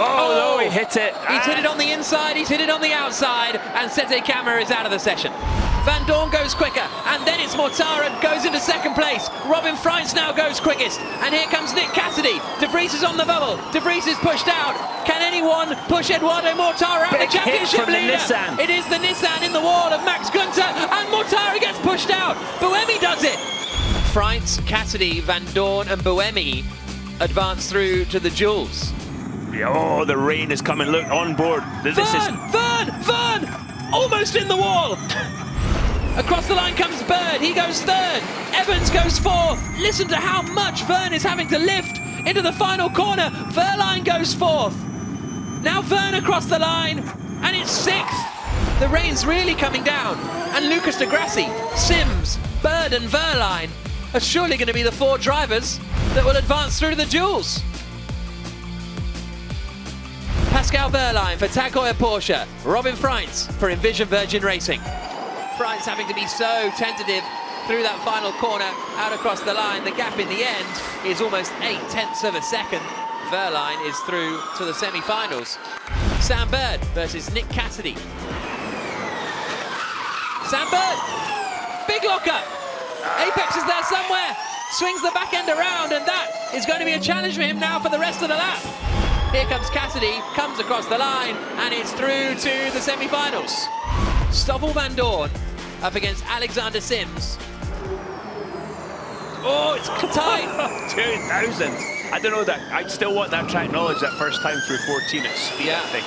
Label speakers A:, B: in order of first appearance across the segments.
A: Oh, no, he hit it.
B: He's hit it on the inside, he's hit it on the outside, and Sete Camera is out of the session. Van Dorn goes quicker, and then it's Mortara goes into second place. Robin Freins now goes quickest, and here comes Nick Cassidy. De Vries is on the bubble. De Vries is pushed out. Can anyone push Eduardo Mortara out, the championship leader? It is the Nissan in the wall of Max Günther, and Mortara gets pushed out. Buemi does it. Freins, Cassidy, Van Dorn, and Buemi advance through to the Duels.
A: Oh, the rain is coming. Look, on board.
B: Vern! Almost in the wall. Across the line comes Bird, he goes third. Evans goes fourth. Listen to how much Vern is having to lift into the final corner. Verline goes fourth. Now Vern across the line, and it's sixth. The rain's really coming down. And Lucas de Grassi, Sims, Bird and Verline are surely going to be the four drivers that will advance through the Duels. Pascal Verline for Tag Heuer Porsche, Robin Freins for Envision Virgin Racing. Freins having to be so tentative through that final corner, out across the line. The gap in the end is almost 0.8 of a second. Verline is through to the semi-finals. Sam Bird versus Nick Cassidy. Sam Bird, big lockup. Apex is there somewhere, swings the back end around, and that is going to be a challenge for him now for the rest of the lap. Here comes Cassidy, comes across the line, and it's through to the semi-finals. Stoffel Van Dorn up against Alexander Sims. Oh, it's tight.
A: 2000. I don't know that. I'd still want that track knowledge that first time through 14 at speed,
B: yeah,
A: I think.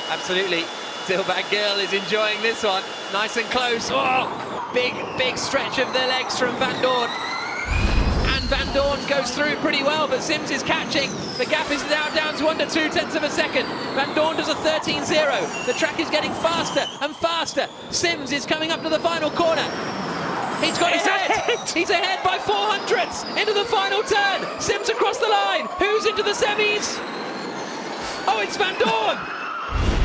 B: Absolutely. Dillback Girl is enjoying this one. Nice and close. Oh, big stretch of the legs from Van Dorn. And Van Dorn goes through pretty well, but Sims is catching. The gap is now down to under 0.2 of a second. Van Dorn does a 13.0. The track is getting faster and faster. Sims is coming up to the final corner. He's got his head. He's ahead by 400ths into the final turn. Sims across the line. Who's into the semis? Oh, it's Van Dorn.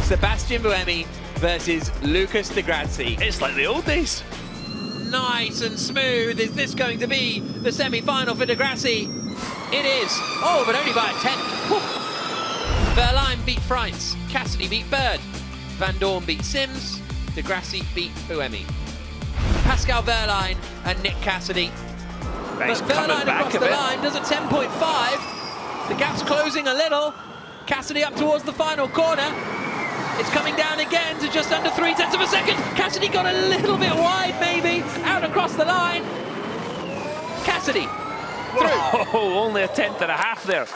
B: Sebastian Buemi versus Lucas de Grassi.
A: It's like the old days.
B: Nice and smooth. Is this going to be the semi-final for de Grassi? It is. Oh, but only by a 10th. Verline beat Freins. Cassidy beat Bird. Van Dorn beat Sims. De Grassi beat Buemi. Pascal Verline and Nick Cassidy.
A: Nice,
B: but Verline across the line does a 10.5. The gap's closing a little. Cassidy up towards the final corner. It's coming down again to just under 0.3 of a second. Cassidy got a little bit wide, maybe. Out across the line. Cassidy through.
A: Oh, only a 1/10 there.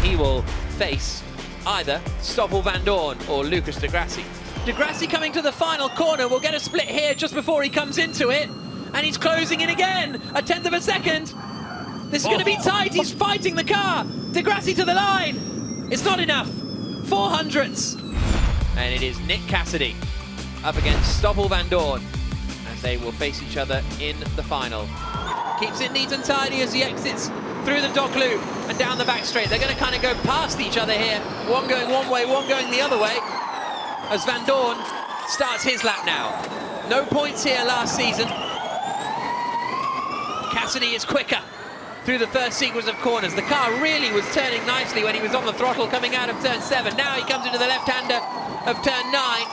B: He will face either Stoffel Van Dorn or Lucas de Grassi. De Grassi coming to the final corner. We'll get a split here just before he comes into it. And he's closing in again. A 1/10 of a second. This is going to be tight. He's fighting the car. De Grassi to the line. It's not enough. 400ths. And it is Nick Cassidy up against Stoffel Van Dorn as they will face each other in the final. Keeps it neat and tidy as he exits through the dock loop and down the back straight. They're going to kind of go past each other here. One going one way, one going the other way. As Van Dorn starts his lap now. No points here last season. Cassidy is quicker through the first sequence of corners. The car really was turning nicely when he was on the throttle coming out of turn 7. Now he comes into the left-hander of turn 9.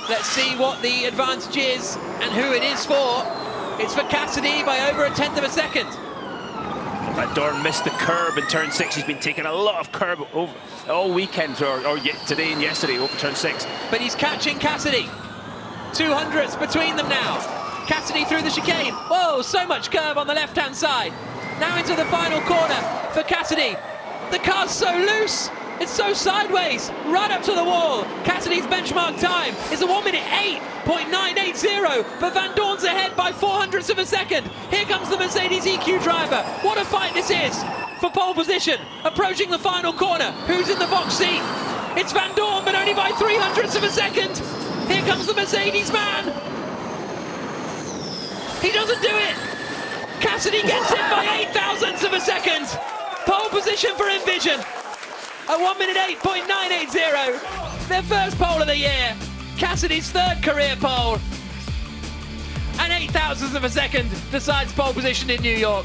B: Let's see what the advantage is and who it is for. It's for Cassidy by over a 1/10 of a second.
A: Van Dorn missed the curb in turn 6. He's been taking a lot of curb over all weekend, or today and yesterday over turn 6.
B: But he's catching Cassidy. 200ths between them now. Cassidy through the chicane. Whoa, so much curb on the left-hand side. Now into the final corner for Cassidy. The car's so loose. It's so sideways, right up to the wall. Cassidy's benchmark time is a 1:08.980, but Van Dorn's ahead by 400ths of a second. Here comes the Mercedes EQ driver. What a fight this is for pole position. Approaching the final corner. Who's in the box seat? It's Van Dorn, but only by 300ths of a second. Here comes the Mercedes man. He doesn't do it. Cassidy gets it by 0.008 of a second. Pole position for Envision. A 1:08.980. Their first pole of the year. Cassidy's third career pole. And 0.008 of a second decides pole position in New York.